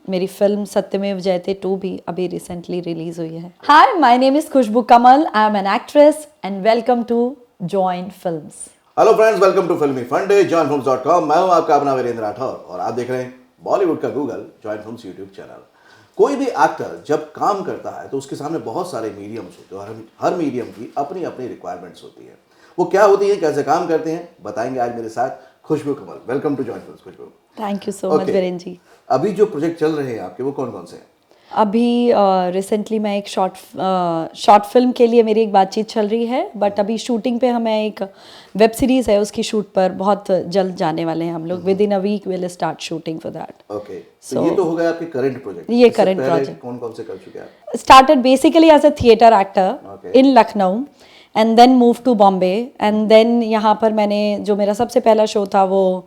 मेरी फिल्म सत्यमेव जयते 2 भी अभी रिसेंटली रिलीज हुई है। Hi, my name is Khushboo Kamal, I am an actress and welcome to join films. Hello friends, welcome to फिल्मी फंडे joinfilms.com। मैं हूं आपका अपना वीरेंद्र राठौर और आप देख रहे हैं बॉलीवुड का Google join films YouTube channel. कोई भी एक्टर जब काम करता है तो उसके सामने बहुत सारे मीडियम्स होते हैं और हर मीडियम की अपनी अपनी रिक्वायरमेंट्स होती है। वो क्या होती है, कैसे काम करते हैं, बताएंगे आज मेरे साथ Khushboo Kamal. Welcome to join films Khushboo. Thank you so much Virendra ji. अभी जो प्रोजेक्ट चल रहे हैं आपके, वो कौन कौन से हैं? अभी रिसेंटली मैं एक शॉर्ट फिल्म के लिए मेरी एक बातचीत चल रही है, बट अभी शूटिंग पे हमें एक वेब सीरीज है, उसकी शूट पर बहुत जल्द जाने वाले हैं हम लोग। Within a week will start shooting for that. Okay, तो ये तो हो गया आपके करंट प्रोजेक्ट। ये करंट प्रोजेक्ट कौन कौन से कर चुके हैं आप? Started basically as a theatre actor in Lucknow and then move to Bombay and then यहाँ पर मैंने जो मेरा सबसे पहला शो था वो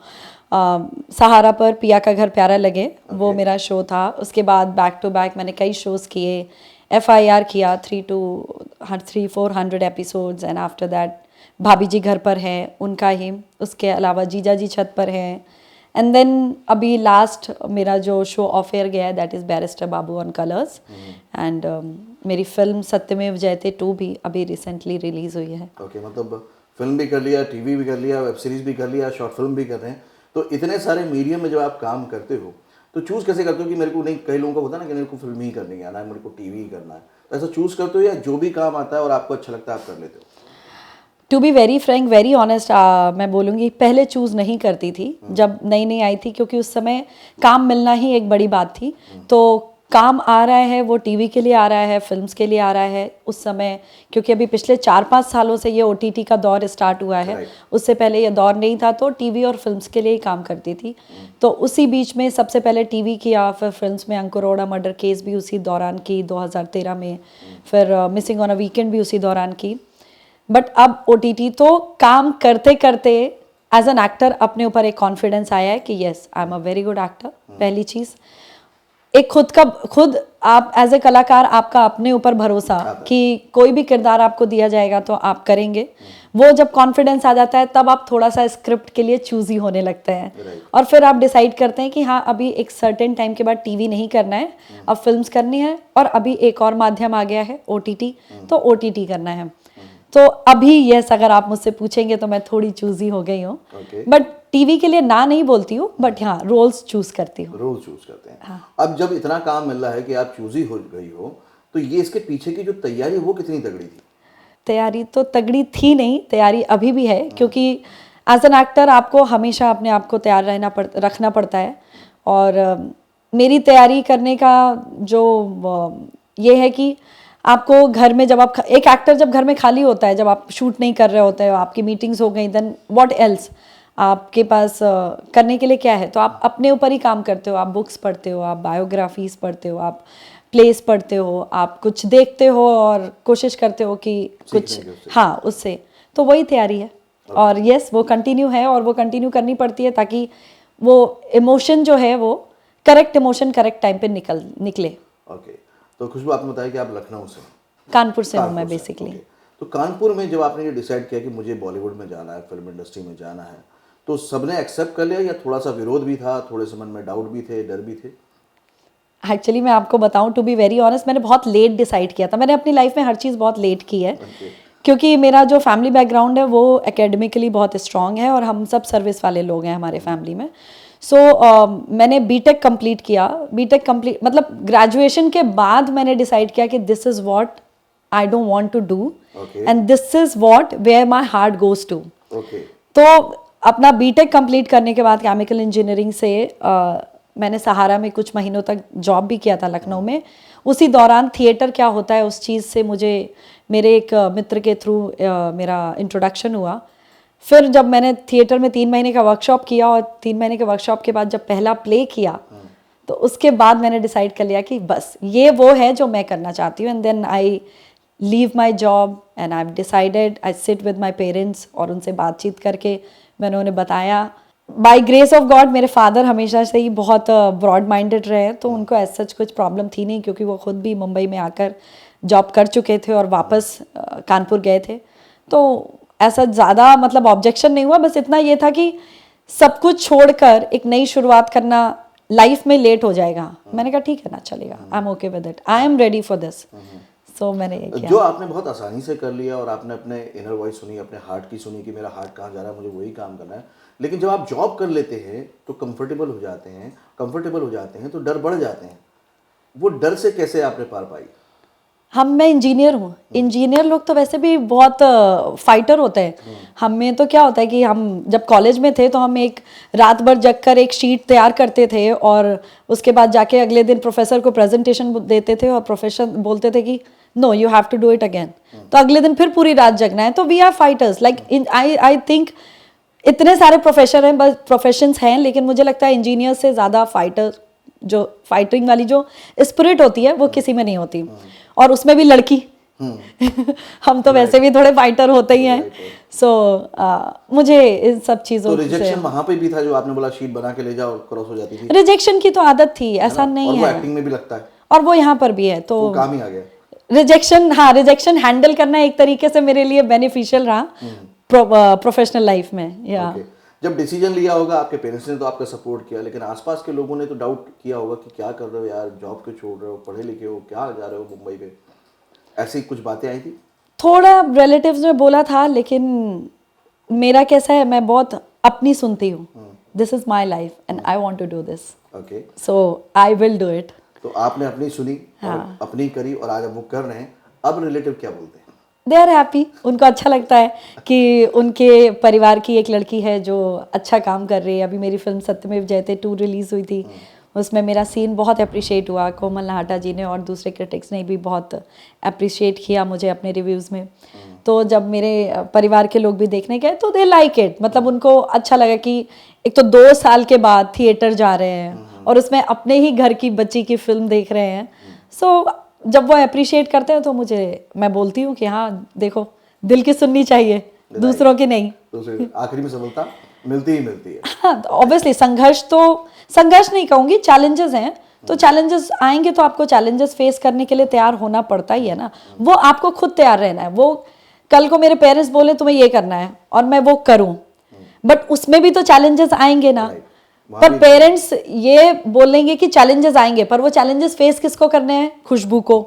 सहारा पर पिया का घर प्यारा लगे, वो मेरा शो था। उसके बाद बैक टू बैक मैंने कई शोज़ किए। FIR किया 300-400 एपिसोड्स एंड आफ्टर दैट भाभी जी घर पर है उनका ही। उसके अलावा जीजा जी छत पर है एंड देन अभी लास्ट मेरा जो शो ऑफ एयर गया है that is barrister Babu on colours and मेरी फिल्म सत्यमेव जयते 2 भी अभी रिसेंटली रिलीज हुई है। ओके, मतलब फिल्म भी कर लिया, टीवी भी कर लिया, वेब सीरीज भी कर लिया, शॉर्ट फिल्म भी कर रहे हैं। तो इतने सारे मीडियम में जब आप काम करते हो तो चूज़ कैसे करते हो कि मेरे को नहीं, कई लोगों का होता है ना कि मेरे को फिल्म ही करनी है ना, मेरे को टीवी ही करना है, तो ऐसा चूज़ करते हो या जो भी काम आता है और आपको अच्छा लगता है आप कर लेते हो? To be very frank, very honest, मैं बोलूँगी पहले चूज़ नहीं करती थी जब नई नई आई थी, क्योंकि उस समय काम मिलना ही एक बड़ी बात थी। तो काम आ रहा है वो टीवी के लिए आ रहा है, फिल्म्स के लिए आ रहा है उस समय, क्योंकि अभी पिछले 4-5 सालों से ये OTT का दौर स्टार्ट हुआ है। उससे पहले ये दौर नहीं था, तो टीवी और फिल्म्स के लिए ही काम करती थी। तो उसी बीच में सबसे पहले टीवी किया, फिर फिल्म्स में अंकुरोड़ा मर्डर केस भी उसी दौरान की 2013 में, फिर मिसिंग ऑन अ वीकेंड भी उसी दौरान की। बट अब OTT, तो काम करते करते एज एन एक्टर अपने ऊपर एक कॉन्फिडेंस आया है कि yes I am a very good actor. पहली चीज़, एक खुद आप एज ए कलाकार, आपका अपने ऊपर भरोसा कि कोई भी किरदार आपको दिया जाएगा तो आप करेंगे। वो जब कॉन्फिडेंस आ जाता है तब आप थोड़ा सा स्क्रिप्ट के लिए चूजी होने लगते हैं और फिर आप डिसाइड करते हैं कि हाँ, अभी एक सर्टेन टाइम के बाद टीवी नहीं करना है, अब फिल्म्स करनी है और अभी एक और माध्यम आ गया है OTT, तो OTT करना है। तो अभी यस, अगर आप मुझसे पूछेंगे तो मैं थोड़ी चूजी हो गई हूँ, बट टीवी के लिए ना नहीं बोलती हूँ, बट हाँ रोल्स चूज करती हूँ। रोल चूज करते हैं। हाँ। अब जब इतना काम मिल रहा है कि आप चूजी हो गई हो, तो ये इसके पीछे की जो तैयारी है वो कितनी तगड़ी थी? तैयारी तो तगड़ी थी नहीं, तैयारी अभी भी है, क्योंकि एज एन एक्टर आपको हमेशा अपने आप को तैयार रखना पड़ता है। और मेरी तैयारी करने का जो ये है कि आपको घर में जब आप एक एक्टर जब घर में खाली होता है, जब आप शूट नहीं कर रहे होते हो, आपकी मीटिंग्स हो गई, देन व्हाट एल्स आपके पास करने के लिए क्या है? तो आप अपने ऊपर ही काम करते हो। आप बुक्स पढ़ते हो, आप बायोग्राफीज पढ़ते हो, आप प्लेस पढ़ते हो, आप कुछ देखते हो और कोशिश करते हो कि कुछ हाँ उससे, तो वही तैयारी है। और यस, वो कंटिन्यू है और वो कंटिन्यू करनी पड़ती है ताकि वो इमोशन जो है वो करेक्ट इमोशन करेक्ट टाइम पे निकले। ओके, तो खुशबू आपने बताया कि आप लखनऊ से, कानपुर से हूँ मैं बेसिकली। तो कानपुर में जब आपने ये डिसाइड किया कि मुझे बॉलीवुड में जाना है, फिल्म इंडस्ट्री में जाना है, तो सबने एक्सेप्ट कर लिया या थोड़ा सा विरोध भी था, थोड़े से मन में डाउट भी थे, डर भी थे? एक्चुअली मैं आपको बताऊं, टू बी वेरी ऑनेस्ट, मैंने बहुत लेट डिसाइड किया था। मैंने अपनी लाइफ में हर चीज़ बहुत लेट की है, क्योंकि मेरा जो फैमिली बैकग्राउंड है वो एकेडमिकली बहुत स्ट्रांग है और हम सब सर्विस वाले लोग हैं हमारे फैमिली में। सो मैंने बीटेक कंप्लीट किया। बीटेक कंप्लीट मतलब ग्रेजुएशन के बाद मैंने डिसाइड किया कि this is what I don't want to do and this is what where my heart goes to. तो अपना बीटेक कंप्लीट करने के बाद केमिकल इंजीनियरिंग से मैंने सहारा में कुछ महीनों तक जॉब भी किया था लखनऊ में। उसी दौरान थिएटर क्या होता है उस चीज़ से मुझे मेरे एक मित्र के थ्रू मेरा इंट्रोडक्शन हुआ। फिर जब मैंने थिएटर में 3 महीने का वर्कशॉप किया और 3 महीने के वर्कशॉप के बाद जब पहला प्ले किया, तो उसके बाद मैंने डिसाइड कर लिया कि बस ये वो है जो मैं करना चाहती हूँ। And then I leave my job and I decided, I sit with my parents और उनसे बातचीत करके मैंने उन्हें बताया। बाय ग्रेस ऑफ गॉड मेरे फादर हमेशा से ही बहुत ब्रॉड माइंडेड रहे, तो उनको ऐसा सच कुछ प्रॉब्लम थी नहीं, क्योंकि वो खुद भी मुंबई में आकर जॉब कर चुके थे और वापस कानपुर गए थे। तो ऐसा ज़्यादा मतलब ऑब्जेक्शन नहीं हुआ, बस इतना ये था कि सब कुछ छोड़कर एक नई शुरुआत करना लाइफ में लेट हो जाएगा। मैंने कहा ठीक है ना, चलेगा, I am okay with it, I am ready for this. So मैंने ये किया। जो आपने बहुत आसानी से कर लिया और आपने अपने इनर वॉइस सुनी, अपने हार्ट की सुनी कि मेरा हार्ट कहाँ जा रहा है, मुझे वही काम करना है। लेकिन जब आप जॉब कर लेते हैं तो कंफर्टेबल हो जाते हैं तो डर बढ़ जाते हैं। वो डर से कैसे आपने पार पाई? मैं इंजीनियर हूँ। इंजीनियर लोग तो वैसे भी बहुत फाइटर होते हैं। हमें तो क्या होता है कि हम जब कॉलेज में थे तो हम एक रात भर जग कर एक शीट तैयार करते थे और उसके बाद जाके अगले दिन प्रोफेसर को प्रेजेंटेशन देते थे और प्रोफेसर बोलते थे कि no you have to do it again. तो अगले दिन फिर पूरी रात जगना है। तो we are fighters, like I think इतने सारे प्रोफेशंस हैं, लेकिन मुझे लगता है इंजीनियर से ज़्यादा फाइटर, जो फाइटिंग वाली जो स्पिरिट होती है वो किसी में नहीं होती। और उसमें भी लड़की हम तो वैसे भी थोड़े फाइटर होते ही हैं। सो मुझे इन सब चीज़ों तो रिजेक्शन वहाँ पे भी था, जो आपने बोला शीट बना के ले जाओ, क्रॉस हो जाती थी। रिजेक्शन की तो आदत थी, ऐसा नहीं है। और वो एक्टिंग में भी लगता है और वो यहाँ पर भी है। तो काम ही आ गया। रिजेक्शन हैंडल करना एक तरीके से मेरे लिए बेनिफिशियल रहा प्रोफेशनल लाइफ में। या जब डिसीजन लिया होगा, आपके पेरेंट्स ने तो आपका सपोर्ट किया, लेकिन आसपास के लोगों ने तो डाउट किया होगा कि क्या कर रहे हो यार, जॉब क्यों छोड़ रहे हो, पढ़े लिखे हो, क्या जा रहे हो मुंबई पे, ऐसी कुछ बातें आई थी? थोड़ा रिलेटिव्स ने बोला था, लेकिन मेरा कैसा है, मैं बहुत अपनी सुनती हूँ। This is my life and I want to do this, okay, so I will do it. तो आपने अपनी सुनी और अपनी करी और आज वो कर रहे हैं। अब रिलेटिव क्या बोलते हैं? They are happy. उनको अच्छा लगता है कि उनके परिवार की एक लड़की है जो अच्छा काम कर रही है। अभी मेरी फिल्म सत्यमेव जयते 2 रिलीज हुई थी, उसमें मेरा सीन बहुत अप्रिशिएट हुआ। कोमल नाहटा जी ने और दूसरे क्रिटिक्स ने भी बहुत अप्रिशिएट किया मुझे अपने रिव्यूज़ में। तो जब मेरे परिवार के लोग भी देखने गए तो दे लाइक इट, मतलब उनको अच्छा लगा कि एक तो 2 साल के बाद थिएटर जा रहे हैं और उसमें अपने ही घर की बच्ची की फिल्म देख रहे हैं। सो जब वो अप्रिशिएट करते हैं तो मैं बोलती हूँ कि हाँ देखो, दिल की सुननी चाहिए, दूसरों की नहीं। आखिरी में सफलता मिलती ही मिलती है। हाँ, ऑब्वियसली संघर्ष नहीं कहूँगी, चैलेंजेस हैं। तो चैलेंजेस आएंगे तो आपको चैलेंजेस फेस करने के लिए तैयार होना पड़ता ही है ना। वो आपको खुद तैयार रहना है। वो कल को मेरे पेरेंट्स बोले तुम्हें ये करना है और मैं वो करूँ, बट उसमें भी तो चैलेंजेस आएंगे ना। पर पेरेंट्स ये बोलेंगे कि चैलेंजेस आएंगे, पर वो चैलेंजेस फेस किसको करने हैं? खुशबू को।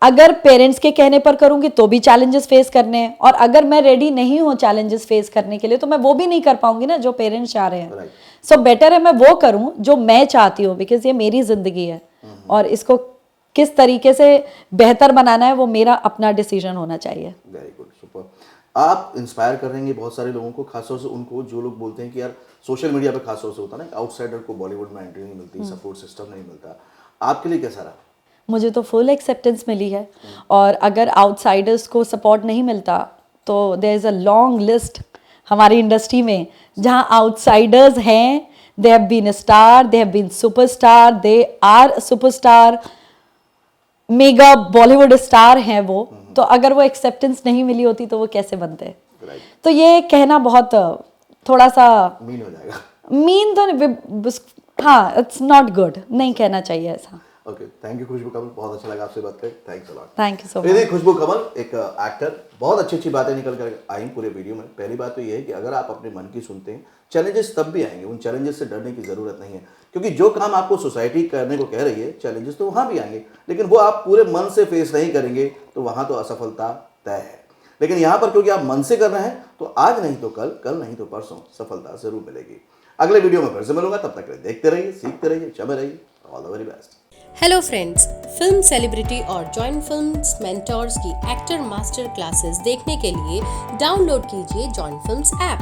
अगर पेरेंट्स के कहने पर करूंगी तो भी चैलेंजेस फेस करने हैं, और अगर मैं रेडी नहीं हूँ चैलेंजेस फेस करने के लिए तो मैं वो भी नहीं कर पाऊंगी ना जो पेरेंट्स चाह रहे हैं। सो बेटर है मैं वो करूँ जो मैं चाहती हूँ, बिकॉज ये मेरी जिंदगी है और इसको किस तरीके से बेहतर बनाना है वो मेरा अपना डिसीजन होना चाहिए। Very good, super. आप इंस्पायर कर रहे हैं बहुत सारे लोगों को, खासतौर से उनको जो लोग बोलते हैं कि यार सोशल मीडिया पे खासतौर से होता है ना, आउटसाइडर को बॉलीवुड में एंट्री नहीं मिलती, सपोर्ट सिस्टम नहीं मिलता। आपके लिए कैसा रहा? मुझे तो फुल एक्सेप्टेंस मिली है, और अगर आउटसाइडर्स को सपोर्ट नहीं मिलता तो there is a long list हमारी इंडस्ट्री में जहां आउटसाइडर्स हैं, they have been star, they have been superstar, they are superstar, mega Bollywood star हैं वो। तो अगर वो एक्सेप्टेंस नहीं मिली होती तो वो कैसे बनते? तो ये कहना बहुत थोड़ा सा मीन हो जाएगा। मीन तो हाँ, इट्स नॉट गुड, नहीं कहना चाहिए ऐसा। Okay, thank you Khushboo Kamal, बहुत अच्छा लगा आपसे बात करके। Thanks a lot. Thank you so much. Khushboo Kamal एक एक्टर, बहुत अच्छी अच्छी बातें निकल कर आई पूरे वीडियो में। पहली बात तो ये है कि अगर आप अपने मन की सुनते हैं, चैलेंजेस तब भी आएंगे, उन चैलेंजेस से डरने की जरूरत नहीं है, क्योंकि जो काम आपको सोसाइटी करने को कह रही है, चैलेंजेस तो वहाँ भी आएंगे, लेकिन वो आप पूरे मन से फेस नहीं करेंगे तो वहाँ तो असफलता तय है। लेकिन यहाँ पर क्योंकि आप मन से कर रहे हैं तो आज नहीं तो कल, कल नहीं तो परसों सफलता जरूर मिलेगी। अगले वीडियो में फिर से मिलूंगा, तब तक देखते रहिए, सीखते रहिए, चमे रहिए। All the very best. Hello friends, film celebrity और जॉइन फिल्म्स मेंटोर्स की एक्टर मास्टर क्लासेस देखने के लिए डाउनलोड कीजिए जॉइन फिल्म्स ऐप।